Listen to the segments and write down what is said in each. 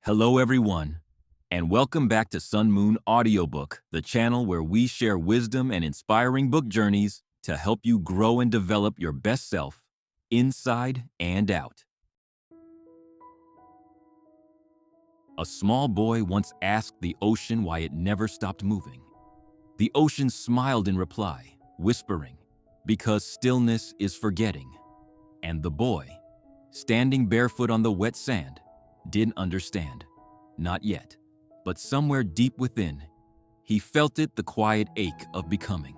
Hello everyone, and welcome back to Sun Moon Audiobook, the channel where we share wisdom and inspiring book journeys to help you grow and develop your best self, inside and out. A small boy once asked the ocean why it never stopped moving. The ocean smiled in reply, whispering, "Because stillness is forgetting." And the boy, standing barefoot on the wet sand, didn't understand. Not yet, but somewhere deep within, he felt it, the quiet ache of becoming.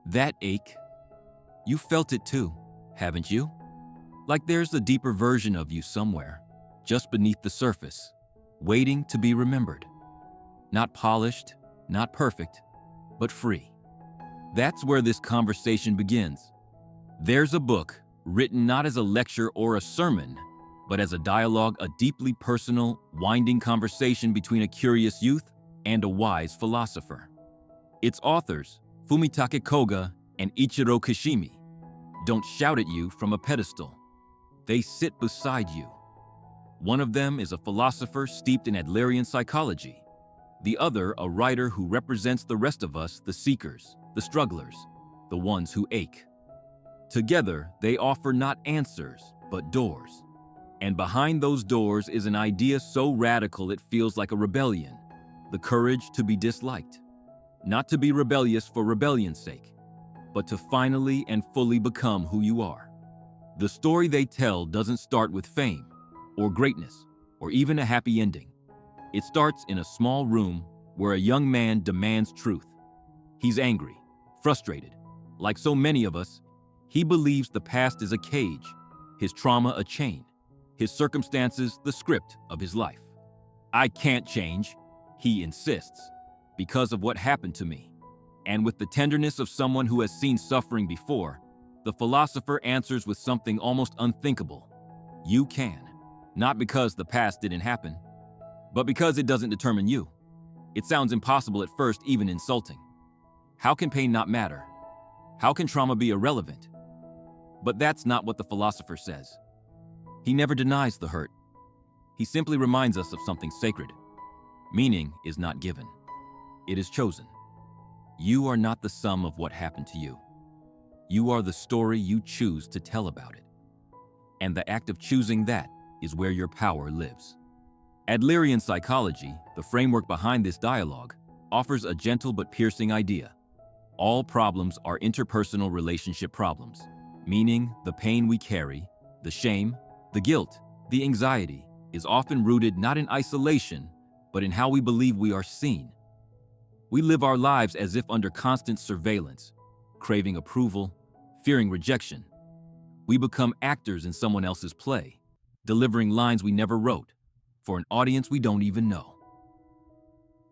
That ache, you felt it too, haven't you? Like there's a deeper version of you somewhere, just beneath the surface, waiting to be remembered. Not polished, not perfect, but free. That's where this conversation begins. There's a book written not as a lecture or a sermon, but as a dialogue, a deeply personal, winding conversation between a curious youth and a wise philosopher. Its authors, Fumitake Koga and Ichiro Kishimi, don't shout at you from a pedestal. They sit beside you. One of them is a philosopher steeped in Adlerian psychology. The other, a writer who represents the rest of us, the seekers, the strugglers, the ones who ache. Together, they offer not answers, but doors. And behind those doors is an idea so radical it feels like a rebellion, the courage to be disliked. Not to be rebellious for rebellion's sake, but to finally and fully become who you are. The story they tell doesn't start with fame, or greatness, or even a happy ending. It starts in a small room where a young man demands truth. He's angry, frustrated. Like so many of us, he believes the past is a cage, his trauma a chain, his circumstances the script of his life. "I can't change," he insists, "because of what happened to me." And with the tenderness of someone who has seen suffering before, the philosopher answers with something almost unthinkable. You can. Not because the past didn't happen, but because it doesn't determine you. It sounds impossible at first, even insulting. How can pain not matter? How can trauma be irrelevant? But that's not what the philosopher says. He never denies the hurt. He simply reminds us of something sacred. Meaning is not given. It is chosen. You are not the sum of what happened to you. You are the story you choose to tell about it. And the act of choosing that is where your power lives. Adlerian psychology, the framework behind this dialogue, offers a gentle but piercing idea. All problems are interpersonal relationship problems, meaning the pain we carry, the shame, the guilt, the anxiety, is often rooted not in isolation, but in how we believe we are seen. We live our lives as if under constant surveillance, craving approval, fearing rejection. We become actors in someone else's play, delivering lines we never wrote, for an audience we don't even know.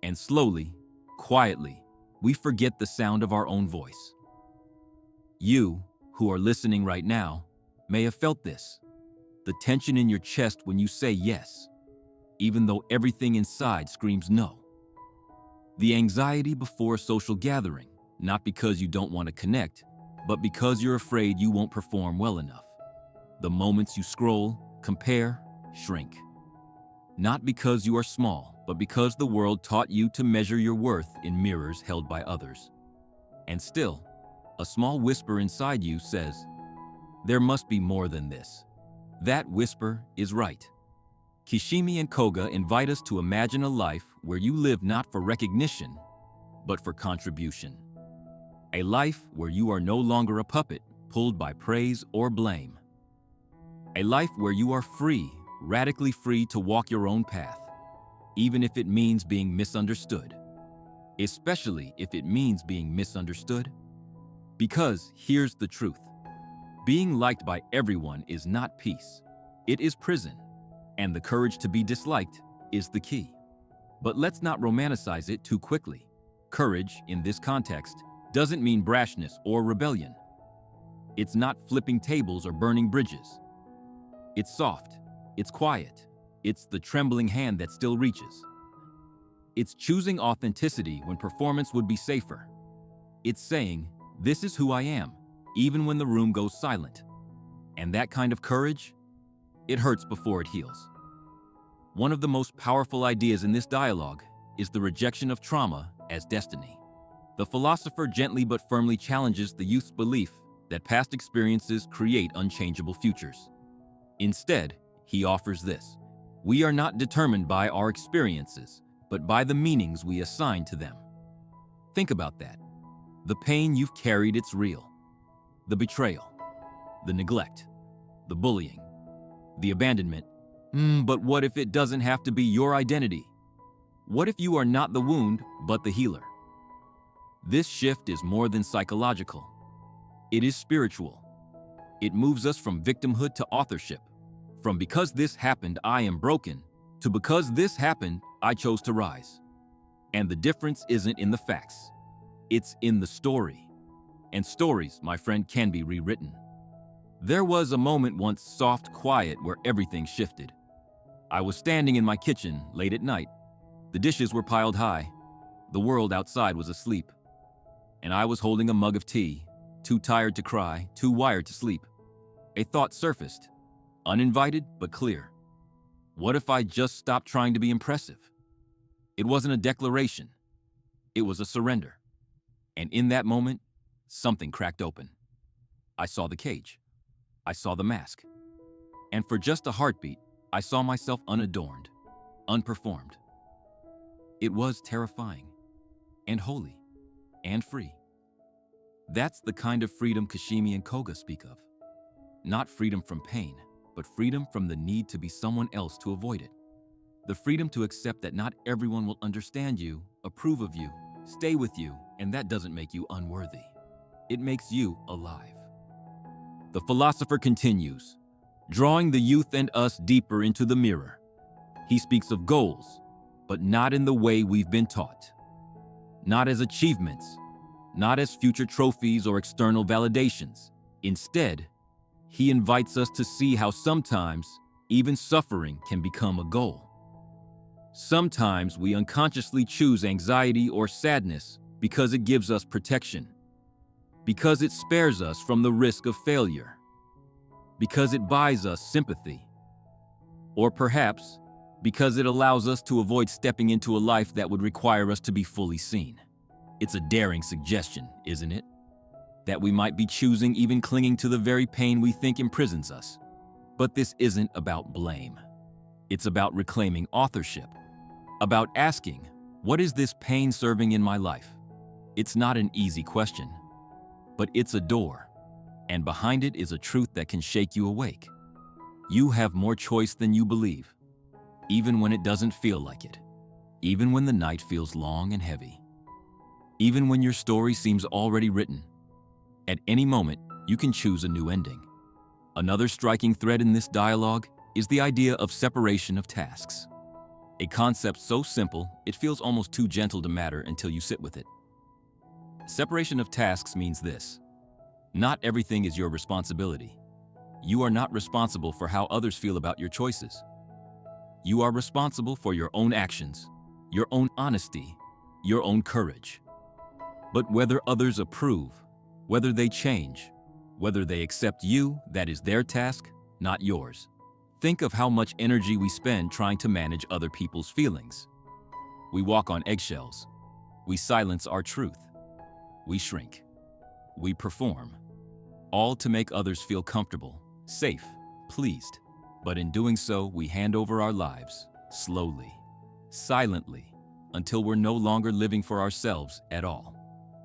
And slowly, quietly, we forget the sound of our own voice. You, who are listening right now, may have felt this. The tension in your chest when you say yes, even though everything inside screams no. The anxiety before a social gathering, not because you don't want to connect, but because you're afraid you won't perform well enough. The moments you scroll, compare, shrink. Not because you are small, but because the world taught you to measure your worth in mirrors held by others. And still, a small whisper inside you says, there must be more than this. That whisper is right. Kishimi and Koga invite us to imagine a life where you live not for recognition, but for contribution. A life where you are no longer a puppet pulled by praise or blame. A life where you are free, radically free to walk your own path, even if it means being misunderstood. Especially if it means being misunderstood. Because here's the truth. Being liked by everyone is not peace. It is prison. And the courage to be disliked is the key. But let's not romanticize it too quickly. Courage, in this context, doesn't mean brashness or rebellion. It's not flipping tables or burning bridges. It's soft. It's quiet. It's the trembling hand that still reaches. It's choosing authenticity when performance would be safer. It's saying, this is who I am, even when the room goes silent. And that kind of courage, it hurts before it heals. One of the most powerful ideas in this dialogue is the rejection of trauma as destiny. The philosopher gently but firmly challenges the youth's belief that past experiences create unchangeable futures. Instead, he offers this: we are not determined by our experiences, but by the meanings we assign to them. Think about that. The pain you've carried, it's real. The betrayal, the neglect, the bullying, the abandonment. But what if it doesn't have to be your identity? What if you are not the wound, but the healer? This shift is more than psychological. It is spiritual. It moves us from victimhood to authorship, from because this happened, I am broken, to because this happened, I chose to rise. And the difference isn't in the facts. It's in the story. And stories, my friend, can be rewritten. There was a moment once, soft, quiet, where everything shifted. I was standing in my kitchen late at night. The dishes were piled high. The world outside was asleep. And I was holding a mug of tea, too tired to cry, too wired to sleep. A thought surfaced, uninvited but clear. What if I just stopped trying to be impressive? It wasn't a declaration. It was a surrender. And in that moment, something cracked open. I saw the cage. I saw the mask. And for just a heartbeat, I saw myself unadorned, unperformed. It was terrifying, and holy, and free. That's the kind of freedom Kishimi and Koga speak of. Not freedom from pain, but freedom from the need to be someone else to avoid it. The freedom to accept that not everyone will understand you, approve of you, stay with you, and that doesn't make you unworthy. It makes you alive. The philosopher continues, drawing the youth and us deeper into the mirror. He speaks of goals, but not in the way we've been taught. Not as achievements, not as future trophies or external validations. Instead, he invites us to see how sometimes even suffering can become a goal. Sometimes we unconsciously choose anxiety or sadness because it gives us protection, because it spares us from the risk of failure, because it buys us sympathy, or perhaps because it allows us to avoid stepping into a life that would require us to be fully seen. It's a daring suggestion, isn't it? That we might be choosing, even clinging to the very pain we think imprisons us. But this isn't about blame. It's about reclaiming authorship, about asking, what is this pain serving in my life? It's not an easy question, but it's a door, and behind it is a truth that can shake you awake. You have more choice than you believe, even when it doesn't feel like it, even when the night feels long and heavy, even when your story seems already written. At any moment, you can choose a new ending. Another striking thread in this dialogue is the idea of separation of tasks. A concept so simple, it feels almost too gentle to matter until you sit with it. Separation of tasks means this: not everything is your responsibility. You are not responsible for how others feel about your choices. You are responsible for your own actions, your own honesty, your own courage. But whether others approve, whether they change, whether they accept you, that is their task, not yours. Think of how much energy we spend trying to manage other people's feelings. We walk on eggshells. We silence our truth. We shrink. We perform. All to make others feel comfortable, safe, pleased. But in doing so, we hand over our lives, slowly, silently, until we're no longer living for ourselves at all.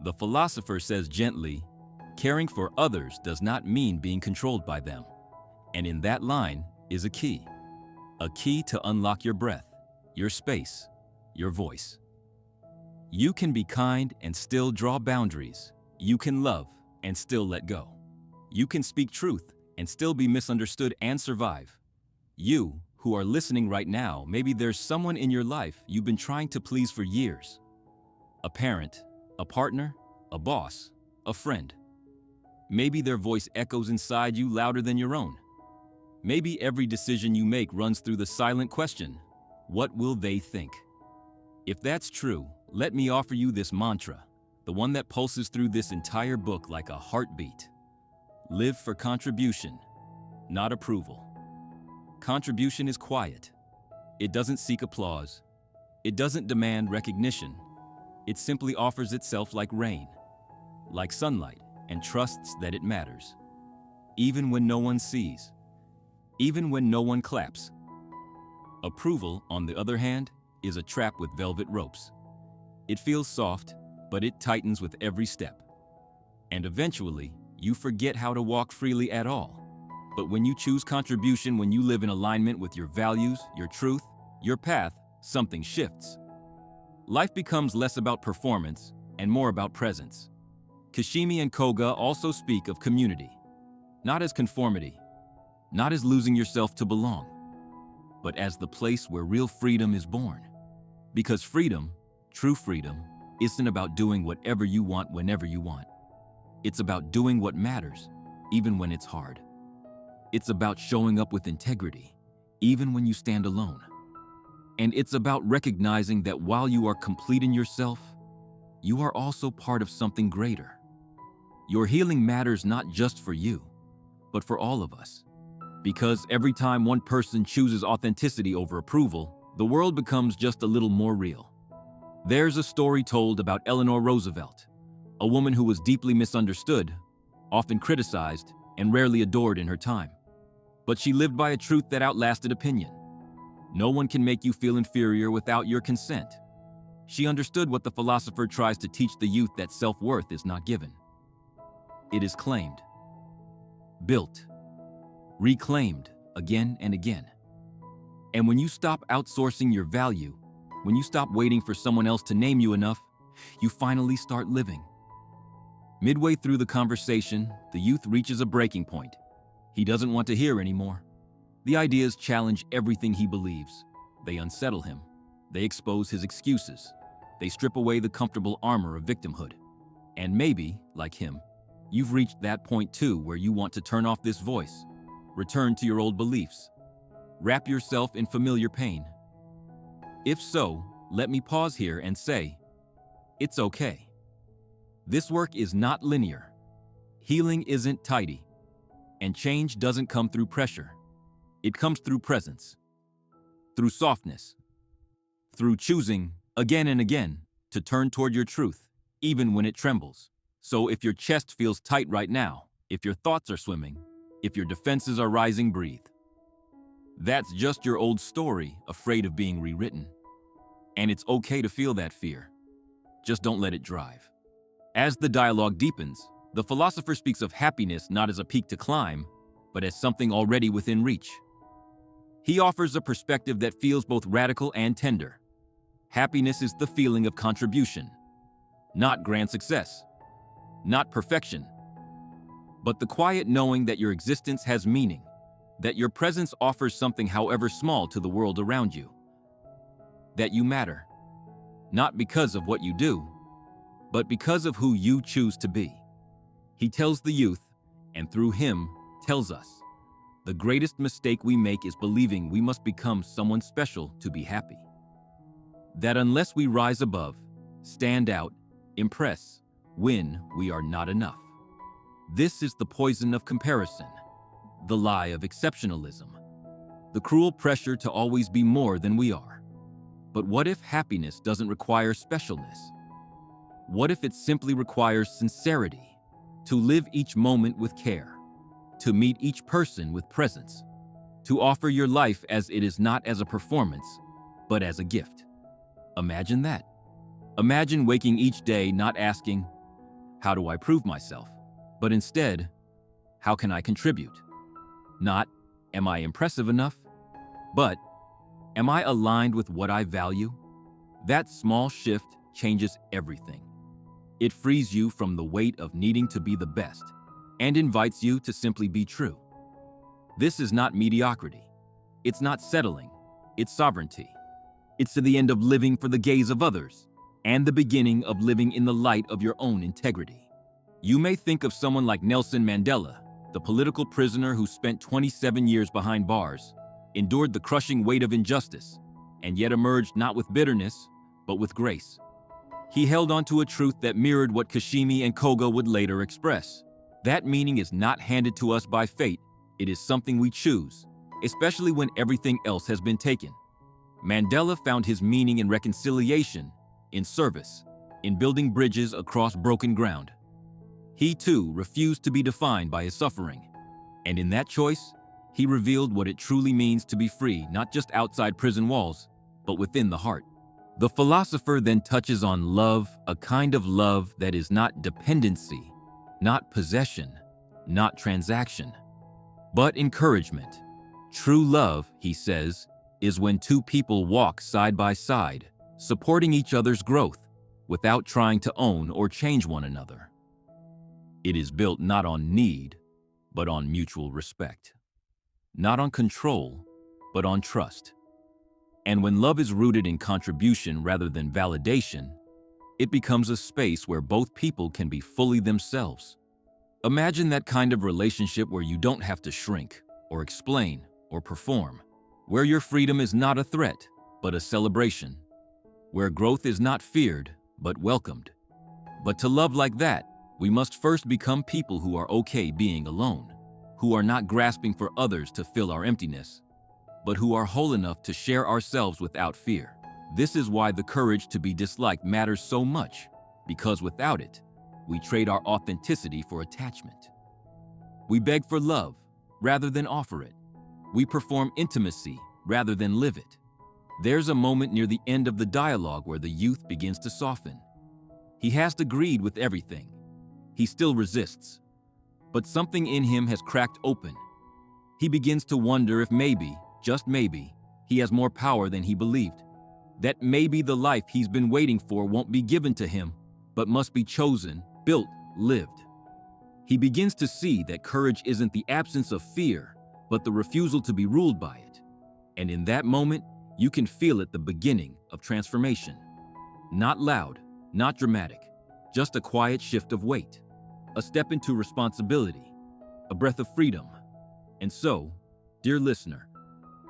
The philosopher says gently, caring for others does not mean being controlled by them. And in that line is a key to unlock your breath, your space, your voice. You can be kind and still draw boundaries. You can love and still let go. You can speak truth and still be misunderstood and survive. You, who are listening right now, maybe there's someone in your life you've been trying to please for years. A parent, a partner, a boss, a friend. Maybe their voice echoes inside you louder than your own. Maybe every decision you make runs through the silent question, what will they think? If that's true, let me offer you this mantra, the one that pulses through this entire book like a heartbeat. Live for contribution, not approval. Contribution is quiet. It doesn't seek applause. It doesn't demand recognition. It simply offers itself like rain, like sunlight, and trusts that it matters. Even when no one sees, even when no one claps. Approval, on the other hand, is a trap with velvet ropes. It feels soft, but it tightens with every step. And eventually, you forget how to walk freely at all. But when you choose contribution, when you live in alignment with your values, your truth, your path, something shifts. Life becomes less about performance and more about presence. Kishimi and Koga also speak of community, not as conformity, not as losing yourself to belong, but as the place where real freedom is born. Because freedom, true freedom, isn't about doing whatever you want whenever you want. It's about doing what matters, even when it's hard. It's about showing up with integrity, even when you stand alone. And it's about recognizing that while you are complete in yourself, you are also part of something greater. Your healing matters not just for you, but for all of us. Because every time one person chooses authenticity over approval, the world becomes just a little more real. There's a story told about Eleanor Roosevelt, a woman who was deeply misunderstood, often criticized, and rarely adored in her time. But she lived by a truth that outlasted opinion. No one can make you feel inferior without your consent. She understood what the philosopher tries to teach the youth, that self-worth is not given. It is claimed, built, reclaimed again and again. And when you stop outsourcing your value, when you stop waiting for someone else to name you enough, you finally start living. Midway through the conversation, the youth reaches a breaking point. He doesn't want to hear anymore. The ideas challenge everything he believes. They unsettle him. They expose his excuses. They strip away the comfortable armor of victimhood. And maybe, like him, you've reached that point too, where you want to turn off this voice, return to your old beliefs, wrap yourself in familiar pain. If so, let me pause here and say, it's okay. This work is not linear. Healing isn't tidy. And change doesn't come through pressure. It comes through presence, through softness, through choosing again and again to turn toward your truth, even when it trembles. So if your chest feels tight right now, if your thoughts are swimming, if your defenses are rising, breathe. That's just your old story, afraid of being rewritten. And it's okay to feel that fear. Just don't let it drive. As the dialogue deepens, the philosopher speaks of happiness not as a peak to climb, but as something already within reach. He offers a perspective that feels both radical and tender. Happiness is the feeling of contribution, not grand success, not perfection, but the quiet knowing that your existence has meaning, that your presence offers something however small to the world around you, that you matter, not because of what you do, but because of who you choose to be. He tells the youth, and through him, tells us, the greatest mistake we make is believing we must become someone special to be happy. That unless we rise above, stand out, impress, win, we are not enough. This is the poison of comparison, the lie of exceptionalism, the cruel pressure to always be more than we are. But what if happiness doesn't require specialness? What if it simply requires sincerity, to live each moment with care, to meet each person with presence, to offer your life as it is, not as a performance, but as a gift? Imagine that. Imagine waking each day not asking, how do I prove myself? But instead, how can I contribute? Not, am I impressive enough? But, am I aligned with what I value? That small shift changes everything. It frees you from the weight of needing to be the best and invites you to simply be true. This is not mediocrity. It's not settling. It's sovereignty. It's to the end of living for the gaze of others and the beginning of living in the light of your own integrity. You may think of someone like Nelson Mandela, the political prisoner who spent 27 years behind bars, endured the crushing weight of injustice, and yet emerged not with bitterness, but with grace. He held on to a truth that mirrored what Kishimi and Koga would later express. That meaning is not handed to us by fate, it is something we choose, especially when everything else has been taken. Mandela found his meaning in reconciliation, in service, in building bridges across broken ground. He too refused to be defined by his suffering, and in that choice, he revealed what it truly means to be free, not just outside prison walls, but within the heart. The philosopher then touches on love, a kind of love that is not dependency, not possession, not transaction, but encouragement. True love, he says, is when two people walk side by side, supporting each other's growth, without trying to own or change one another. It is built not on need, but on mutual respect. Not on control, but on trust. And when love is rooted in contribution rather than validation, it becomes a space where both people can be fully themselves. Imagine that kind of relationship where you don't have to shrink, or explain, or perform, where your freedom is not a threat, but a celebration, where growth is not feared, but welcomed. But to love like that, we must first become people who are okay being alone, who are not grasping for others to fill our emptiness, but who are whole enough to share ourselves without fear. This is why the courage to be disliked matters so much, because without it, we trade our authenticity for attachment. We beg for love rather than offer it. We perform intimacy rather than live it. There's a moment near the end of the dialogue where the youth begins to soften. He has agreed with everything. He still resists, but something in him has cracked open. He begins to wonder if maybe, just maybe, he has more power than he believed. That maybe the life he's been waiting for won't be given to him, but must be chosen, built, lived. He begins to see that courage isn't the absence of fear, but the refusal to be ruled by it. And in that moment, you can feel it, the beginning of transformation. Not loud, not dramatic, just a quiet shift of weight, a step into responsibility, a breath of freedom. And so, dear listener,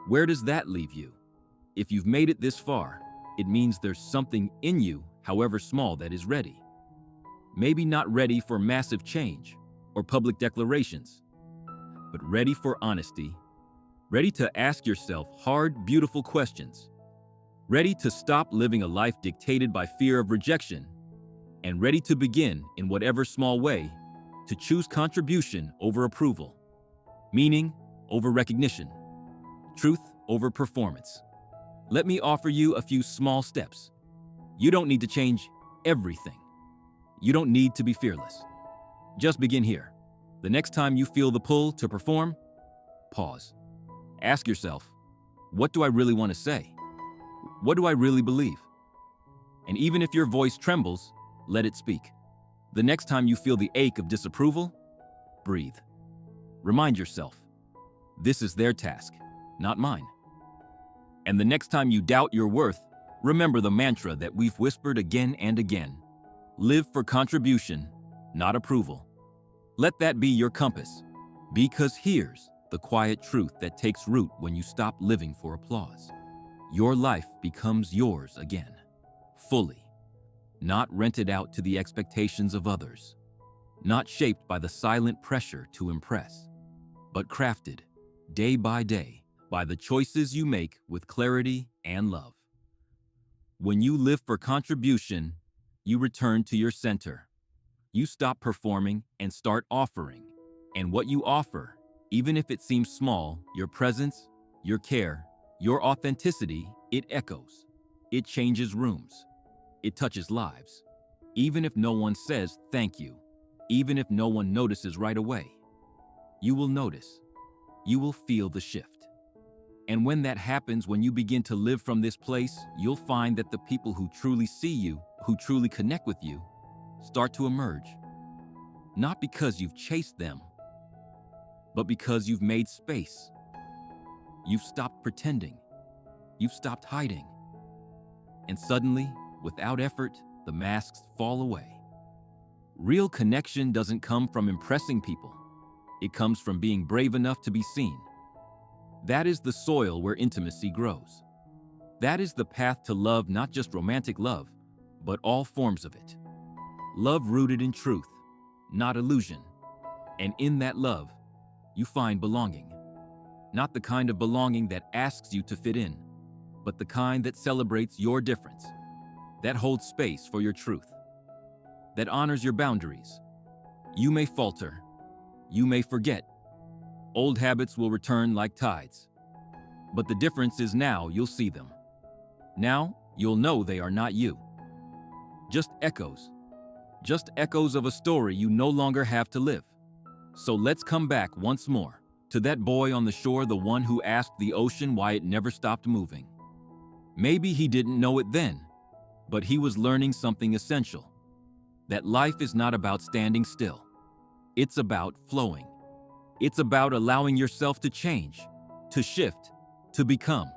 where does that leave you? If you've made it this far, it means there's something in you, however small, that is ready. Maybe not ready for massive change or public declarations, but ready for honesty, ready to ask yourself hard, beautiful questions, ready to stop living a life dictated by fear of rejection, and ready to begin, in whatever small way, to choose contribution over approval, meaning over recognition, truth over performance. Let me offer you a few small steps. You don't need to change everything. You don't need to be fearless. Just begin here. The next time you feel the pull to perform, pause. Ask yourself, what do I really want to say? What do I really believe? And even if your voice trembles, let it speak. The next time you feel the ache of disapproval, breathe. Remind yourself, this is their task, not mine. And the next time you doubt your worth, remember the mantra that we've whispered again and again. Live for contribution, not approval. Let that be your compass, because here's the quiet truth that takes root when you stop living for applause. Your life becomes yours again, fully, not rented out to the expectations of others, not shaped by the silent pressure to impress, but crafted, day by day, by the choices you make with clarity and love. When you live for contribution, you return to your center. You stop performing and start offering. And what you offer, even if it seems small, your presence, your care, your authenticity, it echoes. It changes rooms. It touches lives. Even if no one says thank you, even if no one notices right away, you will notice. You will feel the shift. And when that happens, when you begin to live from this place, you'll find that the people who truly see you, who truly connect with you, start to emerge. Not because you've chased them, but because you've made space. You've stopped pretending. You've stopped hiding. And suddenly, without effort, the masks fall away. Real connection doesn't come from impressing people. It comes from being brave enough to be seen. That is the soil where intimacy grows. That is the path to love, not just romantic love, but all forms of it. Love rooted in truth, not illusion. And in that love, you find belonging. Not the kind of belonging that asks you to fit in, but the kind that celebrates your difference, that holds space for your truth, that honors your boundaries. You may falter, you may forget. Old habits will return like tides. But the difference is now you'll see them. Now you'll know they are not you. Just echoes of a story you no longer have to live. So let's come back once more to that boy on the shore, the one who asked the ocean why it never stopped moving. Maybe he didn't know it then, but he was learning something essential. That life is not about standing still. It's about flowing. It's about allowing yourself to change, to shift, to become.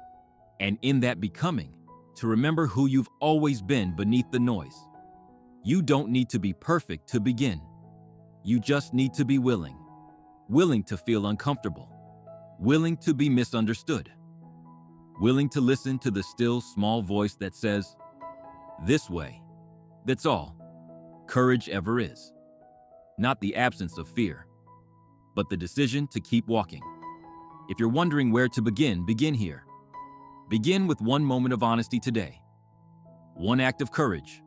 And in that becoming, to remember who you've always been beneath the noise. You don't need to be perfect to begin. You just need to be willing. Willing to feel uncomfortable. Willing to be misunderstood. Willing to listen to the still small voice that says, "This way." That's all courage ever is. Not the absence of fear, but the decision to keep walking. If you're wondering where to begin, begin here. Begin with one moment of honesty today. One act of courage.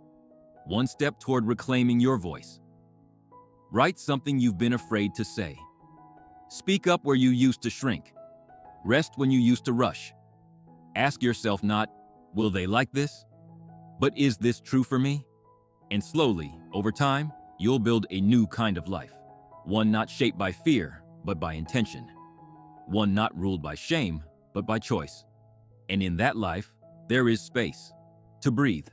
One step toward reclaiming your voice. Write something you've been afraid to say. Speak up where you used to shrink. Rest when you used to rush. Ask yourself not, will they like this? But is this true for me? And slowly, over time, you'll build a new kind of life. One not shaped by fear, but by intention. One not ruled by shame, but by choice. And in that life, there is space to breathe,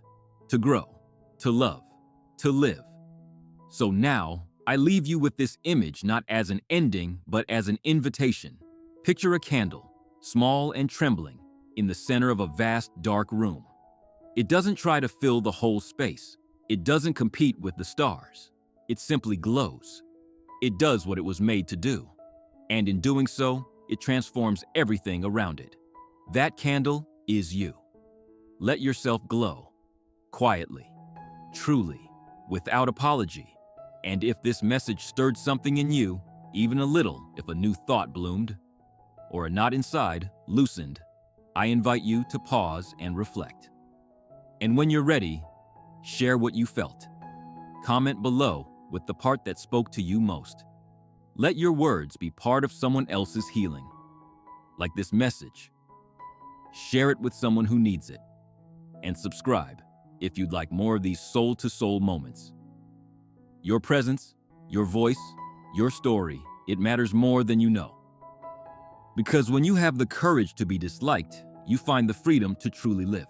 to grow, to love, to live. So now, I leave you with this image not as an ending, but as an invitation. Picture a candle, small and trembling, in the center of a vast, dark room. It doesn't try to fill the whole space. It doesn't compete with the stars. It simply glows. It does what it was made to do. And in doing so, it transforms everything around it. That candle is you. Let yourself glow, quietly, truly, without apology. And if this message stirred something in you, even a little, if a new thought bloomed, or a knot inside loosened, I invite you to pause and reflect. And when you're ready, share what you felt. Comment below with the part that spoke to you most. Let your words be part of someone else's healing. Like this message. Share it with someone who needs it. And subscribe if you'd like more of these soul-to-soul moments. Your presence, your voice, your story, it matters more than you know. Because when you have the courage to be disliked, you find the freedom to truly live.